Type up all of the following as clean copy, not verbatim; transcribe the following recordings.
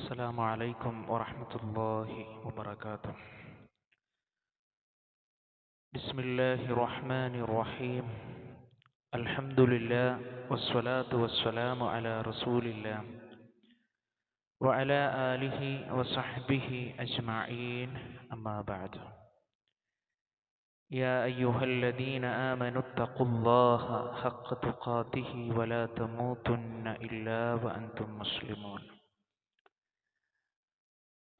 السلام عليكم ورحمة الله وبركاته. بسم الله الرحمن الرحيم. الحمد لله والصلاة والسلام على رسول الله وعلى آله وصحبه أجمعين، أما بعد. يا أيها الذين آمنوا اتقوا الله حق تقاته ولا تموتن إلا وأنتم مسلمون.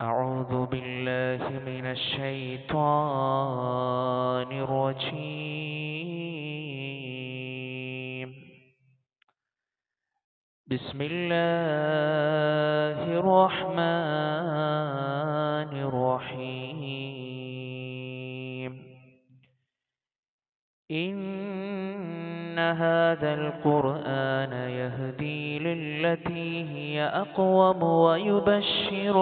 أعوذ بالله من الشيطان الرجيم. بسم الله الرحمن الرحيم. إن هذا القرآن يهدي للتي هي أقوم ويبشر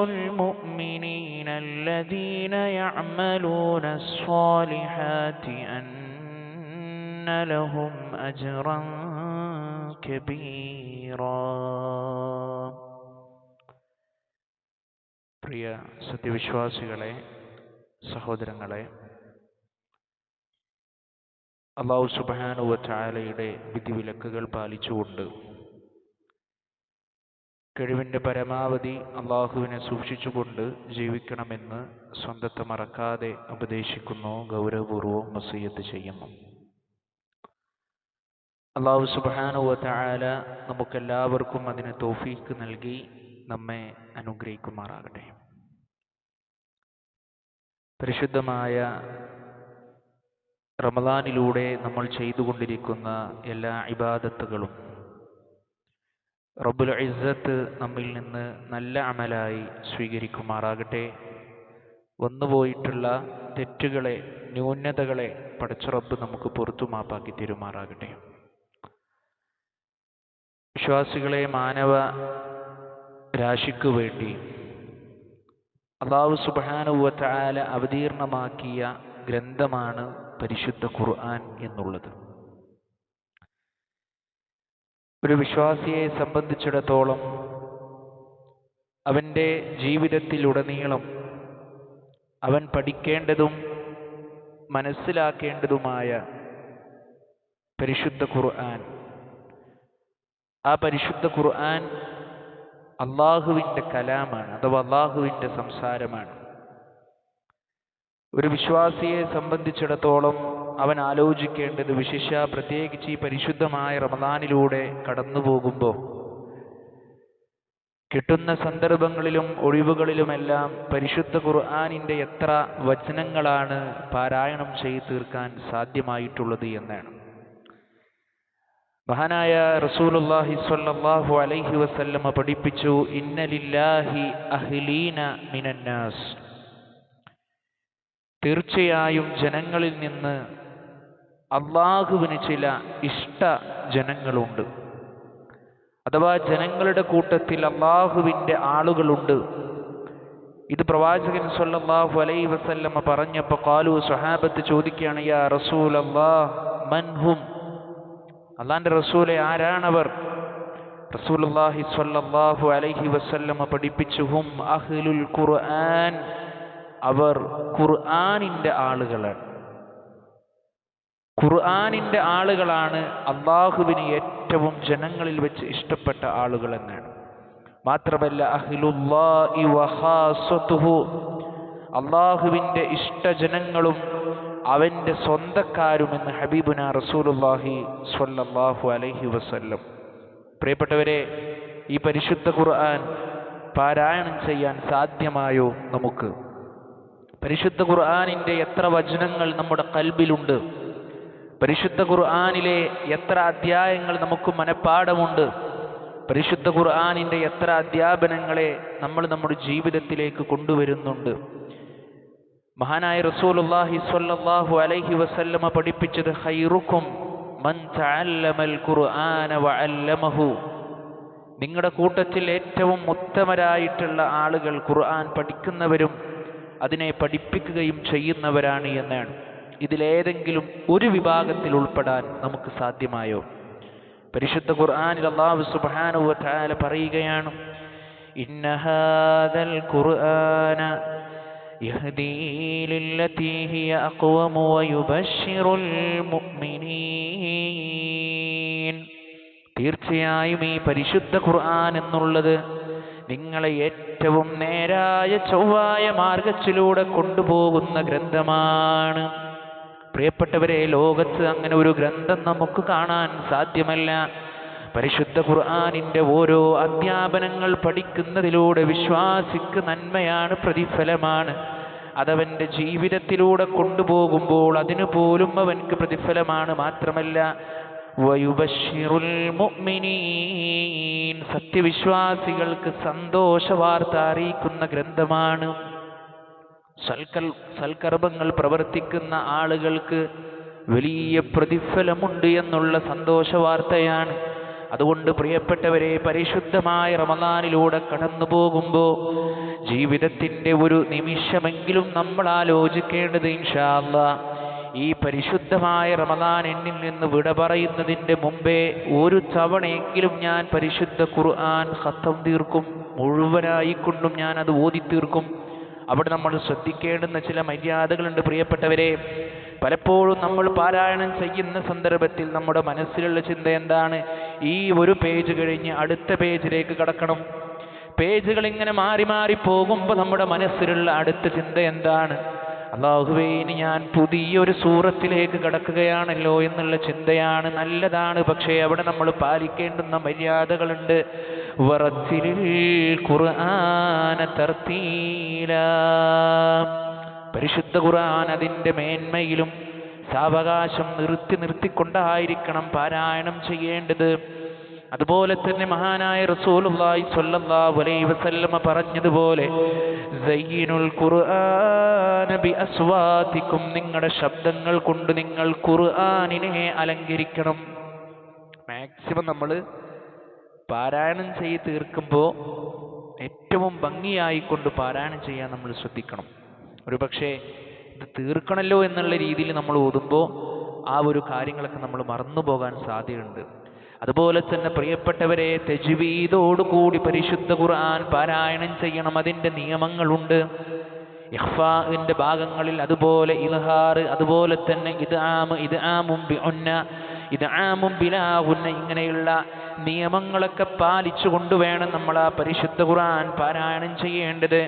المؤمنين الذين يعملون الصالحات أن لهم أجرا كبيرا. പ്രിയ സത്യവിശ്വാസികളെ, സഹോദരങ്ങളെ, അല്ലാഹു സുബ്ഹാനഹു വ തആലയുടെ വിധിവിലക്കുകൾ പാലിച്ചുകൊണ്ട് കഴിവിൻ്റെ പരമാവധി അള്ളാഹുവിനെ സൂക്ഷിച്ചുകൊണ്ട് ജീവിക്കണമെന്ന് സ്വന്തത്തെ മറക്കാതെ ഉപദേശിക്കുന്നു, ഗൗരവപൂർവ്വം വസിയ്യത്ത് ചെയ്യുന്നു. അല്ലാഹു സുബ്ഹാനഹു വ തആല നമുക്കെല്ലാവർക്കും അതിന് തൗഫീഖ് നൽകി നമ്മെ അനുഗ്രഹിക്കുമാറാകട്ടെ. പരിശുദ്ധമായ റമദാനിലൂടെ നമ്മൾ ചെയ്തുകൊണ്ടിരിക്കുന്ന എല്ലാ ഇബാദത്തുകളും റബ്ബുൽ ഇസ്സത്ത് നമ്മിൽ നിന്ന് നല്ല അമലായി സ്വീകരിക്കുമാറാകട്ടെ. വന്നുപോയിട്ടുള്ള തെറ്റുകളെ, ന്യൂനതകളെ പടച്ച റബ്ബ് നമുക്ക് പുറത്തു മാപ്പാക്കി തരുമാറാകട്ടെ. വിശ്വാസികളെ, മാനവ രാശിക്കു വേണ്ടി അല്ലാഹു സുബ്ഹാനഹു വ തആല അവതീർണമാക്കിയ ഗ്രന്ഥമാണ് പരിശുദ്ധ ഖുർആൻ എന്നുള്ളത്. ഒരു വിശ്വാസിയെ സംബന്ധിച്ചിടത്തോളം അവൻ്റെ ജീവിതത്തിലുടനീളം അവൻ പഠിക്കേണ്ടതും മനസ്സിലാക്കേണ്ടതുമായ പരിശുദ്ധ ഖുർആൻ, ആ പരിശുദ്ധ ഖുർആൻ അള്ളാഹുവിൻ്റെ കലാമാണ്, അഥവാ അള്ളാഹുവിൻ്റെ സംസാരമാണ്. ഒരു വിശ്വാസിയെ സംബന്ധിച്ചിടത്തോളം അവൻ ആലോചിക്കേണ്ടത്, വിശിഷ്യ പ്രത്യേകിച്ച് ഈ പരിശുദ്ധമായ റമദാനിലൂടെ കടന്നു പോകുമ്പോൾ കിട്ടുന്ന സന്ദർഭങ്ങളിലും ഒഴിവുകളിലുമെല്ലാം പരിശുദ്ധ ഖുർആനിൻ്റെ എത്ര വചനങ്ങളാണ് പാരായണം ചെയ്തു തീർക്കാൻ സാധ്യമായിട്ടുള്ളത് എന്നാണ്. മഹാനായ റസൂലുള്ളാഹി സ്വല്ലല്ലാഹു അലൈഹി വസല്ലമ പഠിപ്പിച്ചു, ഇന്ന ലില്ലാഹി അഹ്ലീന മിനന്നാസ്. തീർച്ചയായും ജനങ്ങളിൽ നിന്ന് അള്ളാഹുവിന് ചില ഇഷ്ട ജനങ്ങളുണ്ട്, അഥവാ ജനങ്ങളുടെ കൂട്ടത്തിൽ അള്ളാഹുവിൻ്റെ ആളുകളുണ്ട്. ഇത് പ്രവാചകൻ സ്വല്ലല്ലാഹു അലൈഹി വസല്ലമ പറഞ്ഞപ്പോൾ ഖാലു, സ്വഹാബത്ത് ചോദിക്കുകയാണ്, യാ റസൂലല്ലാഹ് മൻഹും, അള്ളാന്റെ റസൂലെ ആരാണവർ? റസൂലുള്ളാഹി സ്വല്ലല്ലാഹു അലൈഹി വസല്ലമ പഠിപ്പിച്ചു, ഹും അഹ്ലുൽ ഖുർആൻ, അവർ ഖുർആനിൻ്റെ ആളുകളാണ്. ഖുർആനിൻ്റെ ആളുകളാണ് അള്ളാഹുവിന് ഏറ്റവും ജനങ്ങളിൽ വെച്ച് ഇഷ്ടപ്പെട്ട ആളുകൾ എന്നാണ്. മാത്രമല്ല അഹ്ലുല്ലാഹി വഖാസതുഹു, അള്ളാഹുവിൻ്റെ ഇഷ്ടജനങ്ങളും അവൻ്റെ സ്വന്തക്കാരുമെന്ന് ഹബീബുന റസൂലുള്ളാഹി സ്വല്ലല്ലാഹു അലൈഹി വസല്ലം. പ്രിയപ്പെട്ടവരെ, ഈ പരിശുദ്ധ ഖുർആൻ പാരായണം ചെയ്യാൻ സാധ്യമായോ നമുക്ക്? പരിശുദ്ധ ഖുർആനിൻ്റെ എത്ര വചനങ്ങൾ നമ്മുടെ ഖൽബിലുണ്ട്? പരിശുദ്ധ ഖുർആനിലെ എത്ര അധ്യായങ്ങൾ നമുക്ക് മനഃപ്പാഠമുണ്ട്? പരിശുദ്ധ ഖുർആനിൻ്റെ എത്ര അധ്യാപനങ്ങളെ നമ്മൾ നമ്മുടെ ജീവിതത്തിലേക്ക് കൊണ്ടുവരുന്നുണ്ട്? മഹാനായ റസൂലുള്ളാഹി സ്വല്ലല്ലാഹു അലൈഹി വസല്ലമ പഠിപ്പിച്ചത്, ഖൈറുക്കും മൻ തഅല്ലമൽ ഖുർആന വഅല്ലമഹു. നിങ്ങളുടെ കൂട്ടത്തിൽ ഏറ്റവും ഉത്തമരായിട്ടുള്ള ആളുകൾ ഖുർആൻ പഠിക്കുന്നവരും അതിനെ പഠിപ്പിക്കുകയും ചെയ്യുന്നവരാണ് എന്നാണ്. ഇതിലേതെങ്കിലും ഒരു വിഭാഗത്തിൽ ഉൾപ്പെടാൻ നമുക്ക് സാധ്യമായോ? പരിശുദ്ധ ഖുർആനിൽ അല്ലാഹു സുബ്ഹാനഹു വ തആല പറയുകയാണ്, ഇന്ന ഹാദൽ ഖുർആന യഹ്ദീ ലില്ലതീ ഹിയ അഖ്വമ വയുബശ്ശിറുൽ മുഅ്മിനീൻ. തീർച്ചയായും ഈ പരിശുദ്ധ ഖുർആൻ എന്നുള്ളത് നിങ്ങളെ ഏറ്റവും നേരായ ചൊവ്വായ മാർഗത്തിലൂടെ കൊണ്ടുപോകുന്ന ഗ്രന്ഥമാണ്. പ്രിയപ്പെട്ടവരെ, ലോകത്ത് അങ്ങനെ ഒരു ഗ്രന്ഥം നമുക്ക് കാണാൻ സാധ്യമല്ല. പരിശുദ്ധ ഖുർആനിൻ്റെ ഓരോ അധ്യാപനങ്ങൾ പഠിക്കുന്നതിലൂടെ വിശ്വാസിക്ക് നന്മയാണ്, പ്രതിഫലമാണ്. അതവൻ്റെ ജീവിതത്തിലൂടെ കൊണ്ടുപോകുമ്പോൾ അതിനു പോലും അവൻക്ക് പ്രതിഫലമാണ്. മാത്രമല്ല, വയുബശ്ശിറുൽ മുഅ്മിനീൻ, സത്യവിശ്വാസികൾക്ക് സന്തോഷ വാർത്ത അറിയിക്കുന്ന ഗ്രന്ഥമാണ്. സൽക്കർമ്മങ്ങൾ പ്രവർത്തിക്കുന്ന ആളുകൾക്ക് വലിയ പ്രതിഫലമുണ്ട് എന്നുള്ള സന്തോഷ വാർത്തയാണ്. അതുകൊണ്ട് പ്രിയപ്പെട്ടവരെ, പരിശുദ്ധമായ റമദാനിലൂടെ കടന്നു പോകുമ്പോൾ ജീവിതത്തിൻ്റെ ഒരു നിമിഷമെങ്കിലും നമ്മൾ ആലോചിക്കേണ്ടത്, ഇൻഷാ അല്ലാഹ് ഈ പരിശുദ്ധമായ റമദാൻ എന്നിൽ നിന്ന് വിട പറയുന്നതിൻ്റെ മുമ്പേ ഒരു തവണയെങ്കിലും ഞാൻ പരിശുദ്ധ ഖുർആൻ ഖത്തം തീർക്കും, മുഴുവനായിക്കൊണ്ടും ഞാൻ അത് ഓതി തീർക്കും. അവിടെ നമ്മൾ ശ്രദ്ധിക്കേണ്ടുന്ന ചില മര്യാദകളുണ്ട് പ്രിയപ്പെട്ടവരെ. പലപ്പോഴും നമ്മൾ പാരായണം ചെയ്യുന്ന സന്ദർഭത്തിൽ നമ്മുടെ മനസ്സിലുള്ള ചിന്ത എന്താണ്? ഈ ഒരു പേജ് കഴിഞ്ഞ് അടുത്ത പേജിലേക്ക് കടക്കണം. പേജുകൾ ഇങ്ങനെ മാറി മാറി പോകുമ്പോൾ നമ്മുടെ മനസ്സിലുള്ള അടുത്ത ചിന്ത എന്താണ്? അല്ലാഹുവേ, ഇനി ഞാൻ പുതിയൊരു സൂറത്തിലേക്ക് കടക്കുകയാണല്ലോ എന്നുള്ള ചിന്തയാണ്. നല്ലതാണ്. പക്ഷേ അവിടെ നമ്മൾ പാലിക്കേണ്ടുന്ന മര്യാദകളുണ്ട്. വറത്തിലിൽ ഖുർആന തർത്തീലാ, പരിശുദ്ധ ഖുർആൻ അതിൻ്റെ മേന്മയിലും സാവകാശം നിർത്തിക്കൊണ്ടായിരിക്കണം പാരായണം ചെയ്യേണ്ടത്. അതുപോലെ തന്നെ മഹാനായ റസൂലുള്ളാഹി സ്വല്ലല്ലാഹു അലൈഹി വസല്ലമ പറഞ്ഞതുപോലെ, സയ്യിനുൽ ഖുർആന ബിഅസ്വാതികും, നിങ്ങളുടെ ശബ്ദങ്ങൾ കൊണ്ട് നിങ്ങൾ ഖുർആനിനെ അലങ്കരിക്കണം. മാക്സിമം നമ്മൾ പാരായണം ചെയ്ത് തീർക്കുമ്പോൾ ഏറ്റവും ഭംഗിയായിക്കൊണ്ട് പാരായണം ചെയ്യാൻ നമ്മൾ ശ്രദ്ധിക്കണം. ഒരു പക്ഷേ ഇത് തീർക്കണമല്ലോ എന്നുള്ള രീതിയിൽ നമ്മൾ ഓതുമ്പോൾ ആ ഒരു കാര്യങ്ങളൊക്കെ നമ്മൾ മറന്നു പോകാൻ സാധ്യതയുണ്ട്. അതുപോലെ തന്നെ പ്രിയപ്പെട്ടവരെ, തജ്വീദോടുകൂടി പരിശുദ്ധ ഖുർആൻ പാരായണം ചെയ്യണം. അതിൻ്റെ നിയമങ്ങളുണ്ട്. ഇഖ്ഫാഇന്റെ ഭാഗങ്ങളിൽ, അതുപോലെ ഇൽഹാർ, അതുപോലെ തന്നെ ഇദ്ആമും ബിഉന്ന, ഇദ്ആമും ബിലാ ഗുന്ന, ഇങ്ങനെയുള്ള നിയമങ്ങളൊക്കെ പാലിച്ചുകൊണ്ട് വേണം നമ്മൾ ആ പരിശുദ്ധ ഖുർആൻ പാരായണം ചെയ്യേണ്ടത്.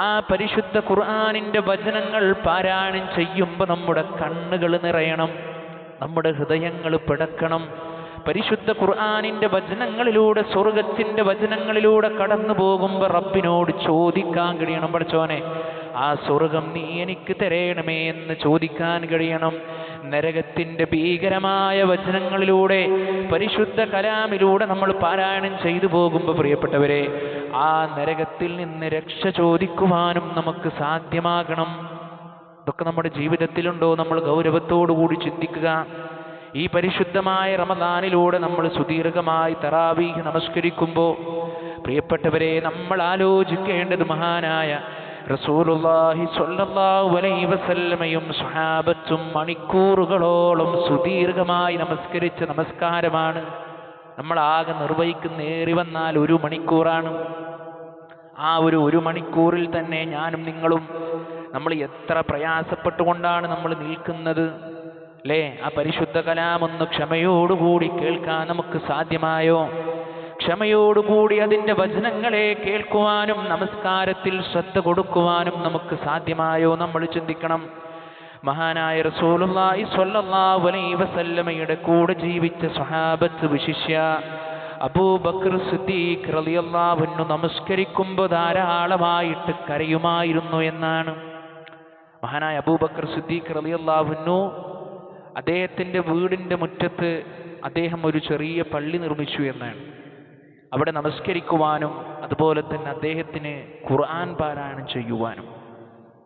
ആ പരിശുദ്ധ ഖുർആനിൻ്റെ വചനങ്ങൾ പാരായണം ചെയ്യുമ്പോൾ നമ്മുടെ കണ്ണുകൾ നിറയണം, നമ്മുടെ ഹൃദയങ്ങൾ പിടക്കണം. പരിശുദ്ധ ഖുർആനിൻ്റെ വചനങ്ങളിലൂടെ, സ്വർഗത്തിൻ്റെ വചനങ്ങളിലൂടെ കടന്നു പോകുമ്പോൾ റബ്ബിനോട് ചോദിക്കാൻ കഴിയണം, പഠിച്ചോനെ ആ സ്വർഗം നീ എനിക്ക് തരയണമേ എന്ന് ചോദിക്കാൻ കഴിയണം. നരകത്തിൻ്റെ ഭീകരമായ വചനങ്ങളിലൂടെ, പരിശുദ്ധ കലാമിലൂടെ നമ്മൾ പാരായണം ചെയ്തു പോകുമ്പോൾ പ്രിയപ്പെട്ടവരെ, ആ നരകത്തിൽ നിന്ന് രക്ഷ ചോദിക്കുവാനും നമുക്ക് സാധ്യമാകണം. ഇതൊക്കെ നമ്മുടെ ജീവിതത്തിലുണ്ടോ? നമ്മൾ ഗൗരവത്തോടു കൂടി ചിന്തിക്കുക. ഈ പരിശുദ്ധമായ റമദാനിലൂടെ നമ്മൾ സുദീർഘമായി തറാവീഹ് നമസ്കരിക്കുമ്പോൾ പ്രിയപ്പെട്ടവരെ, നമ്മൾ ആലോചിക്കേണ്ടത് മഹാനായ റസൂലുള്ളാഹി സ്വല്ലല്ലാഹു അലൈഹി വസല്ലമയും സ്വഹാബത്തും മണിക്കൂറുകളോളം സുദീർഘമായി നമസ്കരിച്ച നമസ്കാരമാണ്. നമ്മൾ ആകെ നിർവഹിക്കുന്ന ഏറി വന്നാൽ 1 മണിക്കൂറാണ്. ആ ഒരു മണിക്കൂറിൽ തന്നെ ഞാനും നിങ്ങളും നമ്മൾ എത്ര പ്രയാസപ്പെട്ടുകൊണ്ടാണ് നമ്മൾ നിൽക്കുന്നത് അല്ലേ? ആ പരിശുദ്ധ കലാമൊന്ന് ക്ഷമയോടുകൂടി കേൾക്കാൻ നമുക്ക് സാധ്യമായോ? ക്ഷമയോടുകൂടി അതിൻ്റെ വചനങ്ങളെ കേൾക്കുവാനും നമസ്കാരത്തിൽ ശ്രദ്ധ കൊടുക്കുവാനും നമുക്ക് സാധ്യമായോ? നമ്മൾ ചിന്തിക്കണം. മഹാനായ റസൂലുള്ളാഹി സ്വല്ലല്ലാഹു അലൈഹി വസല്ലമയുടെ കൂടെ ജീവിച്ച സ്വഹാബത്ത്, വിശിഷ്യ അബൂബക്കർ സിദ്ദീഖ് റളിയല്ലാഹു അൻഹു നമസ്കരിക്കുമ്പോൾ ധാരാളമായിട്ട് കരയുമായിരുന്നു എന്നാണ്. മഹാനായ അബൂബക്കർ സിദ്ദീഖ് റളിയല്ലാഹു അൻഹു അദ്ദേഹത്തിൻ്റെ വീടിൻ്റെ മുറ്റത്ത് അദ്ദേഹം ഒരു ചെറിയ പള്ളി നിർമ്മിച്ചു എന്നാണ്. അവിടെ നമസ്കരിക്കുവാനും അതുപോലെ തന്നെ അദ്ദേഹത്തിന് ഖുർആൻ പാരായണം ചെയ്യുവാനും.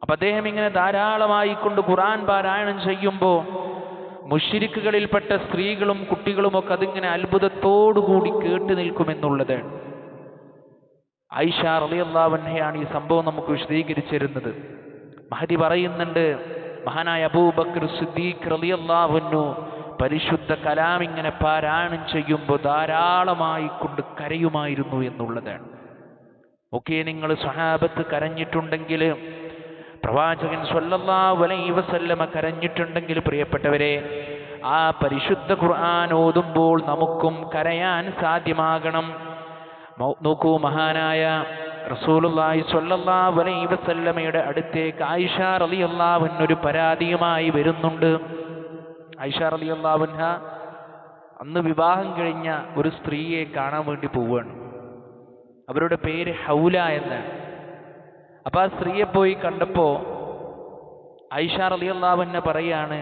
അപ്പം അദ്ദേഹം ഇങ്ങനെ ധാരാളമായി കൊണ്ട് ഖുർആൻ പാരായണം ചെയ്യുമ്പോൾ മുശ്രിക്കുകളിൽപ്പെട്ട സ്ത്രീകളും കുട്ടികളുമൊക്കെ അതിങ്ങനെ അത്ഭുതത്തോടുകൂടി കേട്ടു നിൽക്കുമെന്നുള്ളത്. ആയിഷ റളിയല്ലാഹു അൻഹയാണ് ഈ സംഭവം നമുക്ക് വിശദീകരിച്ചിരുന്നത്. മഹദി പറയുന്നുണ്ട്, മഹാനായ അബൂബക്കർ സിദ്ദീഖ് റളിയല്ലാഹു അൻഹു പരിശുദ്ധ കലാം ഇങ്ങനെ പാരായണം ചെയ്യുമ്പോൾ ധാരാളമായി കൊണ്ട് കരയുമായിരുന്നു എന്നുള്ളതാണ്. ഒക്കെ നിങ്ങൾ സ്വഹാബത്ത് കരഞ്ഞിട്ടുണ്ടെങ്കിൽ, പ്രവാചകൻ സ്വല്ലല്ലാഹു അലൈഹി വസല്ലമ കരഞ്ഞിട്ടുണ്ടെങ്കിൽ, പ്രിയപ്പെട്ടവരെ, ആ പരിശുദ്ധ ഖുർആൻ ഓതുമ്പോൾ നമുക്കും കരയാൻ സാധ്യമാകണം. നോക്കൂ, മഹാനായ റസൂലുള്ളാഹി സ്വല്ലല്ലാഹു അലൈഹി വസല്ലമയുടെ അടുത്തേക്ക് ആയിഷ റളിയല്ലാഹു അൻഹ ഒരു പരാതിയുമായി വരുന്നുണ്ട്. ആയിഷ റളിയല്ലാഹു അൻഹ അന്ന് വിവാഹം കഴിഞ്ഞ ഒരു സ്ത്രീയെ കാണാൻ വേണ്ടി പോവുകയാണ്. അവരുടെ പേര് ഹൗല എന്നാണ്. അപ്പോൾ ആ സ്ത്രീയെ പോയി കണ്ടപ്പോൾ ആയിഷ റളിയല്ലാഹു അൻഹ പറയാണ്,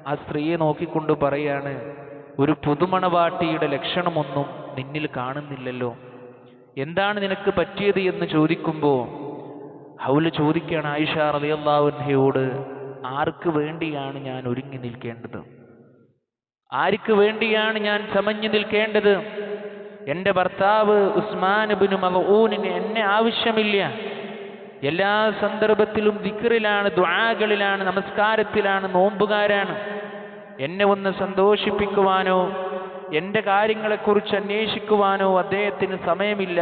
ആ സ്ത്രീയെ നോക്കിക്കൊണ്ട് പറയാണ്, ഒരു പുതുമണവാട്ടിയുടെ ലക്ഷണമൊന്നും നിന്നിൽ കാണുന്നില്ലല്ലോ, എന്താണ് നിനക്ക് പറ്റിയത് എന്ന് ചോദിക്കുമ്പോൾ ഹൗല ചോദിക്കുകയാണ് ആയിഷ റളിയല്ലാഹു അൻഹയോട്, ആർക്ക് വേണ്ടിയാണ് ഞാൻ ഒരുങ്ങി നിൽക്കേണ്ടത്? ആർക്ക് വേണ്ടിയാണ് ഞാൻ ചമഞ്ഞു നിൽക്കേണ്ടത്? എൻ്റെ ഭർത്താവ് ഉസ്മാൻ ഇബ്നു മൽഊനിന് എന്നെ ആവശ്യമില്ല. എല്ലാ സന്ദർഭത്തിലും ദിക്റിലാണ്, ദുആകളിലാണ്, നമസ്കാരത്തിലാണ്, നോമ്പുകാരാണ്. എന്നെ ഒന്ന് സന്തോഷിപ്പിക്കുവാനോ എൻ്റെ കാര്യങ്ങളെക്കുറിച്ച് അന്വേഷിക്കുവാനോ അദ്ദേഹത്തിന് സമയമില്ല.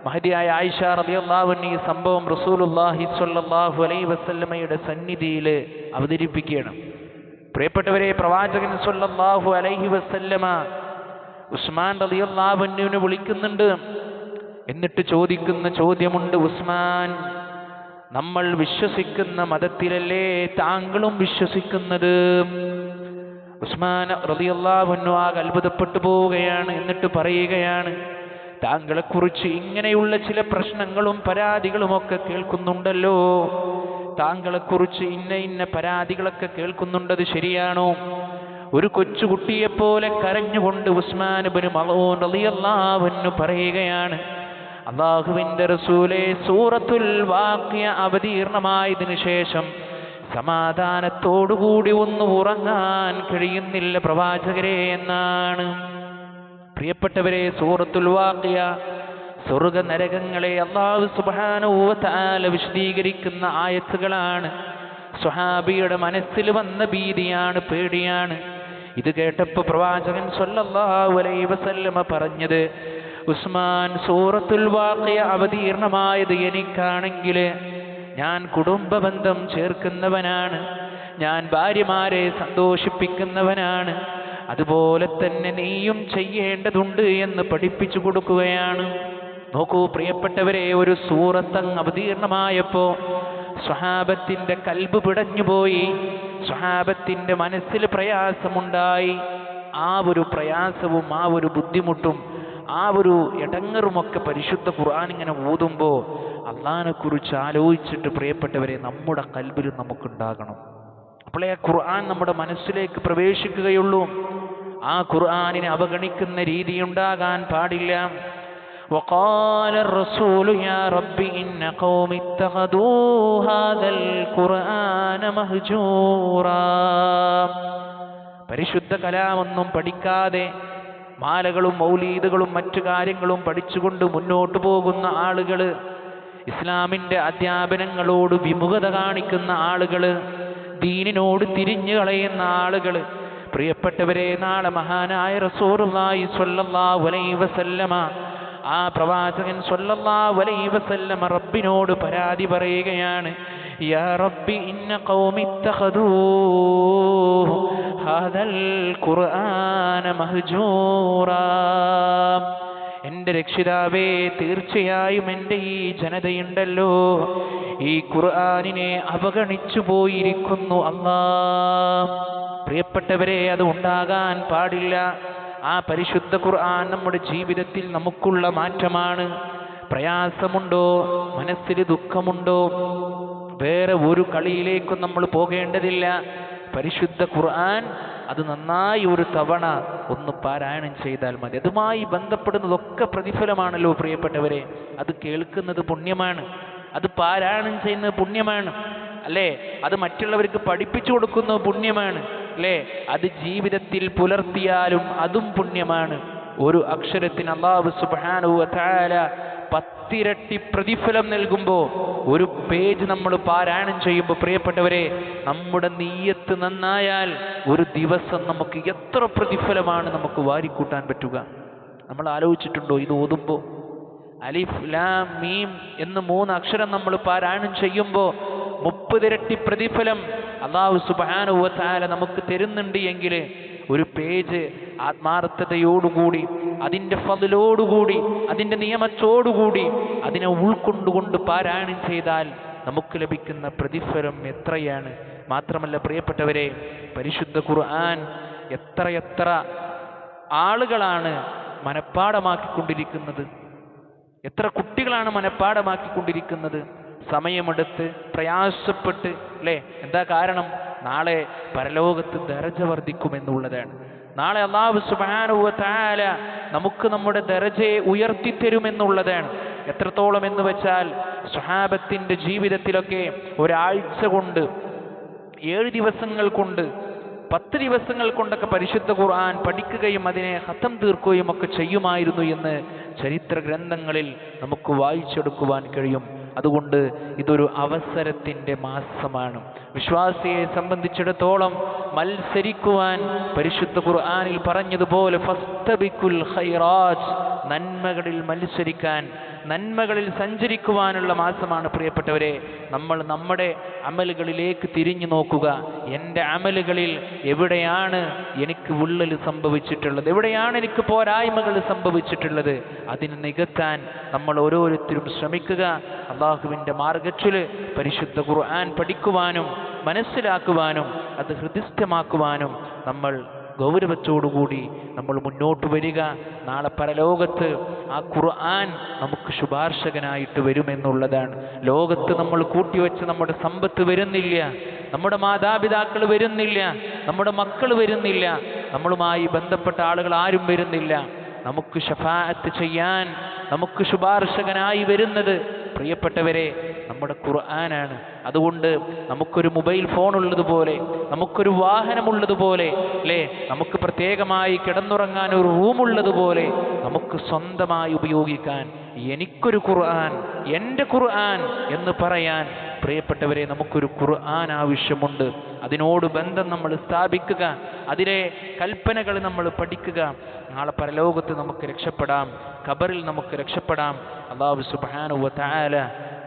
മഹദിയായ ആയിഷ റളിയല്ലാഹു അൻഹ ഈ സംഭവം റസൂലുള്ളാഹി സ്വല്ലല്ലാഹു അലൈഹി വസല്ലമയുടെ സന്നിധിയിൽ അവതരിപ്പിക്കുകയാണ്. പ്രിയപ്പെട്ടവരെ, പ്രവാചകൻ സ്വല്ലല്ലാഹു അലൈഹി വസല്ലമ ഉസ്മാൻ റളിയല്ലാഹു അൻഹുവിനെ വിളിക്കുന്നുണ്ട്. എന്നിട്ട് ചോദിക്കുന്ന ചോദ്യമുണ്ട്, ഉസ്മാൻ, നമ്മൾ വിശ്വസിക്കുന്ന മതത്തിലല്ലേ താങ്കളും വിശ്വസിക്കുന്നത്? ഉസ്മാൻ റളിയല്ലാഹു അൻഹു ആകെ അത്ഭുതപ്പെട്ടു പോവുകയാണ്. എന്നിട്ട് പറയുകയാണ്, താങ്കളെക്കുറിച്ച് ഇങ്ങനെയുള്ള ചില പ്രശ്നങ്ങളും പരാതികളുമൊക്കെ കേൾക്കുന്നുണ്ടല്ലോ, താങ്കളെക്കുറിച്ച് ഇന്ന പരാതികളൊക്കെ കേൾക്കുന്നുണ്ടത് ശരിയാണോ? ഒരു കൊച്ചുകുട്ടിയെപ്പോലെ കരഞ്ഞുകൊണ്ട് ഉസ്മാൻ ഇബ്നു മൽഊൻ റളിയല്ലാഹു അൻഹു പറയുകയാണ്, അല്ലാഹുവിൻ്റെ റസൂലേ, സൂറത്തുൽ വാഖിയ അവതീർണമായതിനു ശേഷം സമാധാനത്തോടുകൂടി ഒന്ന് ഉറങ്ങാൻ കഴിയുന്നില്ല പ്രവാചകരെ എന്നാണ്. പ്രിയപ്പെട്ടവരെ, സൂറത്തുൽ വാഖിയ സ്വർഗ നരകങ്ങളെ അല്ലാഹു സുബ്ഹാനഹു വ തആല വിശദീകരിക്കുന്ന ആയത്തുകളാണ്. സ്വഹാബിയുടെ മനസ്സിൽ വന്ന ഭീതിയാണ്, പേടിയാണ്. ഇത് കേട്ടപ്പോൾ പ്രവാചകൻ സ്വല്ലല്ലാഹു അലൈഹി വസല്ലമ പറഞ്ഞത്, ഉസ്മാൻ, സൂറത്തുൽ വാഖിയ അവതീർണമായത് എനിക്കാണെങ്കിൽ ഞാൻ കുടുംബബന്ധം ചേർക്കുന്നവനാണ്, ഞാൻ ഭാര്യമാരെ സന്തോഷിപ്പിക്കുന്നവനാണ്, അതുപോലെ തന്നെ നീയും ചെയ്യേണ്ടതുണ്ട് എന്ന് പഠിപ്പിച്ചു കൊടുക്കുകയാണ്. നോക്കൂ പ്രിയപ്പെട്ടവരെ, ഒരു സൂറത്തങ്ങ് അവതീർണമായപ്പോൾ സ്വഹാബത്തിൻ്റെ കൽബ് പിടഞ്ഞുപോയി, സ്വഹാബത്തിൻ്റെ മനസ്സിൽ പ്രയാസമുണ്ടായി. ആ ഒരു പ്രയാസവും ആ ഒരു ബുദ്ധിമുട്ടും ആ ഒരു ഇടങ്ങറുമൊക്കെ പരിശുദ്ധ ഖുർആൻ ഇങ്ങനെ ഓതുമ്പോൾ അള്ളാഹിനെ കുറിച്ച് ആലോചിച്ചിട്ട് പ്രിയപ്പെട്ടവരെ നമ്മുടെ കൽബിൽ നമുക്കുണ്ടാകണം. അപ്പോഴേ ആ ഖുർആൻ നമ്മുടെ മനസ്സിലേക്ക് പ്രവേശിക്കുകയുള്ളൂ. ആ ഖുർആനിനെ അവഗണിക്കുന്ന രീതി ഉണ്ടാകാൻ പാടില്ല. وقال الرسول يا رب إن قوم اتخذوا هذا القرآن مهجورا. പരിശുദ്ധ കലാമൊന്നും പഠിക്കാതെ മാലകളും മൗലീദുകളും മറ്റു കാര്യങ്ങളും പഠിച്ചുകൊണ്ട് മുന്നോട്ട് പോകുന്ന ആളുകൾ, ഇസ്ലാമിൻ്റെ അധ്യാപനങ്ങളോട് വിമുഖത കാണിക്കുന്ന ആളുകൾ, ദീനിനോട് തിരിഞ്ഞു കളയുന്ന ആളുകൾ, പ്രിയപ്പെട്ടവരെ, നാളെ മഹാനായ റസൂലുള്ളാഹി സ്വല്ലല്ലാഹു അലൈഹി വസല്ലമ, ആ പ്രവാചകൻ സ്വല്ലല്ലാഹു അലൈഹി വസല്ലമ റബ്ബിനോട് പരാതി പറയുകയാണ്, യാ റബ്ബി ഇന്ന ഖൗമി ഇത്തഖദൂ ഹാദൽ ഖുർആന മഹ്ജൂറാ. എൻ്റെ രക്ഷിതാവേ, തീർച്ചയായും എൻ്റെ ഈ ജനതയുണ്ടല്ലോ ഈ ഖുർആനിനെ അവഗണിച്ചു പോയിരിക്കുന്നു അല്ലാഹ്. പ്രിയപ്പെട്ടവരെ, അത് ഉണ്ടാകാൻ പാടില്ല. ആ പരിശുദ്ധ ഖുർആൻ നമ്മുടെ ജീവിതത്തിൽ നമുക്കുള്ള മാറ്റമാണ്. പ്രയാസമുണ്ടോ, മനസ്സിൽ ദുഃഖമുണ്ടോ, വേറെ ഒരു കളിയിലേക്കും നമ്മൾ പോകേണ്ടതില്ല. പരിശുദ്ധ ഖുർആൻ അത് നന്നായി ഒരു തവണ ഒന്ന് പാരായണം ചെയ്താൽ മതി. അതുമായി ബന്ധപ്പെടുന്നതൊക്കെ പ്രതിഫലമാണല്ലോ പ്രിയപ്പെട്ടവരെ. അത് കേൾക്കുന്നത് പുണ്യമാണ്, അത് പാരായണം ചെയ്യുന്നത് പുണ്യമാണ്, അല്ലേ? അത് മറ്റുള്ളവർക്ക് പഠിപ്പിച്ചു കൊടുക്കുന്നത് പുണ്യമാണ്, അല്ലേ? അത് ജീവിതത്തിൽ പുലർത്തിയാലും അതും പുണ്യമാണ്. ഒരു അക്ഷരത്തിന് അല്ലാഹു സുബ്ഹാനഹു വ തആല 10 ഇരട്ടി പ്രതിഫലം നൽകുമ്പോൾ ഒരു പേജ് നമ്മൾ പാരായണം ചെയ്യുമ്പോൾ പ്രിയപ്പെട്ടവരെ, നമ്മുടെ നിയ്യത്ത് നന്നായാൽ ഒരു ദിവസം നമുക്ക് എത്ര പ്രതിഫലമാണ് നമുക്ക് വാരിക്കൂട്ടാൻ പറ്റുക? നമ്മൾ ആലോചിച്ചിട്ടുണ്ടോ? ഇത് ഓതുമ്പോൾ അലിഫ് ലാം മീം എന്ന് 3 അക്ഷരം നമ്മൾ പാരായണം ചെയ്യുമ്പോൾ 30 ഇരട്ടി പ്രതിഫലം അല്ലാഹു സുബ്ഹാനഹു വ തആല നമുക്ക് തരുന്നുണ്ട് എങ്കിൽ ഒരു പേജ് ആത്മാർത്ഥതയോടുകൂടി, അതിൻ്റെ ഫضലോടുകൂടി, അതിൻ്റെ നിയമത്തോടുകൂടി അതിനെ ഉൾക്കൊണ്ടുകൊണ്ട് പാരായണം ചെയ്താൽ നമുക്ക് ലഭിക്കുന്ന പ്രതിഫലം എത്രയാണ്! മാത്രമല്ല പ്രിയപ്പെട്ടവരെ, പരിശുദ്ധ ഖുർആൻ എത്രയെത്ര ആളുകളാണ് മനഃപ്പാഠമാക്കിക്കൊണ്ടിരിക്കുന്നത്, എത്ര കുട്ടികളാണ് മനഃപ്പാഠമാക്കിക്കൊണ്ടിരിക്കുന്നത്, സമയമെടുത്ത് പ്രയാസപ്പെട്ട്, അല്ലേ? എന്താ കാരണം? നാളെ പരലോകത്ത് ദറജ വർദ്ധിക്കുമെന്നുള്ളതാണ്. നാളെ അല്ലാഹു സുബ്ഹാനഹു വ തആല നമുക്ക് നമ്മുടെ ദറജയെ ഉയർത്തിത്തരുമെന്നുള്ളതാണ്. എത്രത്തോളം എന്ന് വെച്ചാൽ, സ്വഹാബത്തിന്റെ ജീവിതത്തിലൊക്കെ ഒരാഴ്ച കൊണ്ട്, 7 ദിവസങ്ങൾ കൊണ്ട്, 10 ദിവസങ്ങൾ കൊണ്ടൊക്കെ പരിശുദ്ധ ഖുർആൻ പഠിക്കുകയും അതിനെ ഖത്തം തീർക്കുകയും ഒക്കെ ചെയ്യുമായിരുന്നു എന്ന് ചരിത്ര ഗ്രന്ഥങ്ങളിൽ നമുക്ക് വായിച്ചെടുക്കുവാൻ കഴിയും. അതുകൊണ്ട് ഇതൊരു അവസരത്തിൻ്റെ മാസമാണ്. വിശ്വാസിയെ സംബന്ധിച്ചിടത്തോളം മത്സരിക്കുവാൻ പരിശുദ്ധ ഖുർആനിൽ പറഞ്ഞതുപോലെ ഫസ്തബിക്കുൽ ഖൈറാത്ത്, നന്മകളിൽ മത്സരിക്കാൻ, നന്മകളിൽ സഞ്ചരിക്കുവാനുള്ള മാസമാണ് പ്രിയപ്പെട്ടവരെ. നമ്മൾ നമ്മുടെ അമലുകളിലേക്ക് തിരിഞ്ഞു നോക്കുക. എൻ്റെ അമലുകളിൽ എവിടെയാണ് എനിക്ക് വിള്ളൽ സംഭവിച്ചിട്ടുള്ളത്, എവിടെയാണ് എനിക്ക് പോരായ്മകൾ സംഭവിച്ചിട്ടുള്ളത്, അതിന് നികത്താൻ നമ്മൾ ഓരോരുത്തരും ശ്രമിക്കുക. അള്ളാഹുവിൻ്റെ മാർഗത്തിൽ പരിശുദ്ധ ഖുർആൻ പഠിക്കുവാനും മനസ്സിലാക്കുവാനും അത് ഹൃദിസ്ഥമാക്കുവാനും നമ്മൾ ഗൗരവത്തോടുകൂടി നമ്മൾ മുന്നോട്ട് വരിക. നാളെ പരലോകത്ത് ആ ഖുർആൻ നമുക്ക് ശുപാർശകനായിട്ട് വരുമെന്നുള്ളതാണ്. ലോകത്ത് നമ്മൾ കൂട്ടിവെച്ച് നമ്മുടെ സമ്പത്ത് വരുന്നില്ല, നമ്മുടെ മാതാപിതാക്കൾ വരുന്നില്ല, നമ്മുടെ മക്കൾ വരുന്നില്ല, നമ്മളുമായി ബന്ധപ്പെട്ട ആളുകൾ ആരും വരുന്നില്ല. നമുക്ക് ശഫാഅത്ത് ചെയ്യാൻ, നമുക്ക് ശുപാർശകനായി വരുന്നത് പ്രിയപ്പെട്ടവരെ നമ്മുടെ ഖുർആനാണ്. അതുകൊണ്ട് നമുക്കൊരു മൊബൈൽ ഫോൺ ഉള്ളതുപോലെ, നമുക്കൊരു വാഹനമുള്ളതുപോലെ, അല്ലേ, നമുക്ക് പ്രത്യേകമായി കിടന്നുറങ്ങാൻ ഒരു റൂമുള്ളതുപോലെ നമുക്ക് സ്വന്തമായി ഉപയോഗിക്കാൻ എനിക്കൊരു ഖുർആൻ, എൻ്റെ ഖുർആൻ എന്ന് പറയാൻ പ്രിയപ്പെട്ടവരെ നമുക്കൊരു ഖുർആൻ ആവശ്യമുണ്ട്. അതിനോട് ബന്ധം നമ്മൾ സ്ഥാപിക്കുക, അതിലെ കൽപ്പനകൾ നമ്മൾ പഠിക്കുക. നാളെ പരലോകത്ത് നമുക്ക് രക്ഷപ്പെടാം, ഖബറിൽ നമുക്ക് രക്ഷപ്പെടാം. അല്ലാഹു സുബ്ഹാനഹു വ തആല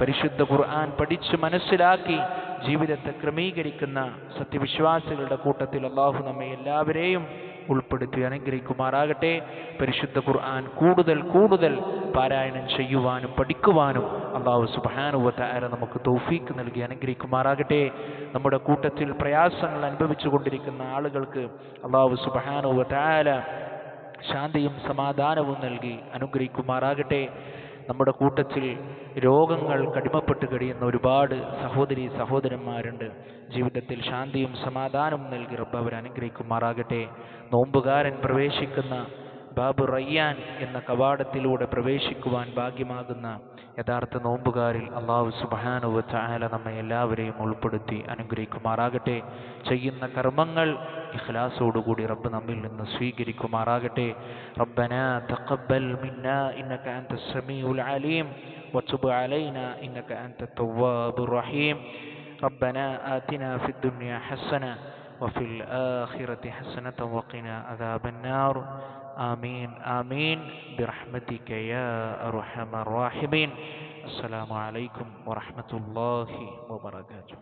പരിശുദ്ധ ഖുർആൻ പഠിച്ച് മനസ്സിലാക്കി ജീവിതത്തെ ക്രമീകരിക്കുന്ന സത്യവിശ്വാസികളുടെ കൂട്ടത്തിൽ അല്ലാഹു നമ്മെ എല്ലാവരെയും ഉൾപ്പെടുത്തി അനുഗ്രഹിക്കുമാറാകട്ടെ. പരിശുദ്ധ ഖുർആൻ കൂടുതൽ കൂടുതൽ പാരായണം ചെയ്യുവാനും പഠിക്കുവാനും അല്ലാഹു സുബ്ഹാനഹു വ തആല നമുക്ക് തൗഫീക്ക് നൽകി അനുഗ്രഹിക്കുമാറാകട്ടെ. നമ്മുടെ കൂട്ടത്തിൽ പ്രയാസങ്ങൾ അനുഭവിച്ചു കൊണ്ടിരിക്കുന്ന ആളുകൾക്ക് അല്ലാഹു സുബ്ഹാനഹു വ തആല ശാന്തിയും സമാധാനവും നൽകി അനുഗ്രഹിക്കുമാറാകട്ടെ. നമ്മുടെ കൂട്ടത്തിൽ രോഗങ്ങൾ കടിമപ്പെട്ട് കഴിയുന്ന ഒരുപാട് സഹോദരി സഹോദരന്മാരുണ്ട്. ജീവിതത്തിൽ ശാന്തിയും സമാധാനവും നൽകി റബ്ബ് അവരെ അനുഗ്രഹിക്കുമാറാകട്ടെ. നോമ്പുകാരൻ പ്രവേശിക്കുന്ന ബാബു റയ്യാൻ എന്ന കവാടത്തിലൂടെ പ്രവേശിക്കുവാൻ ഭാഗ്യമാകുന്ന യഥാർത്ഥ നോമ്പുകാരിൽ അല്ലാഹു സുബ്ഹാനഹു വ തആല നമ്മെ എല്ലാവരെയും ഉൾപ്പെടുത്തി അനുഗ്രഹിക്കുമാറാകട്ടെ. ചെയ്യുന്ന കർമ്മങ്ങൾ ഇഖ്ലാസോടുകൂടി റബ്ബ് നമ്മിൽ നിന്ന് സ്വീകരിക്കുമാറാകട്ടെ. റബ്ബനാ തഖബ്ബൽ മിന്നാ ഇന്നക അൻതസ് സമീഉൽ അലീം വതുബ് അലൈനാ ഇന്നക അൻതത് തവ്വാബുർ റഹീം. റബ്ബനാ ആതിനാ ഫിദ് ദുനിയാ ഹസന വഫിൽ ആഖിറതി ഹസനത വഖിനാ അദാബൻ നാർ. آمين آمين برحمتك يا أرحم الراحمين. السلام عليكم ورحمة الله وبركاته.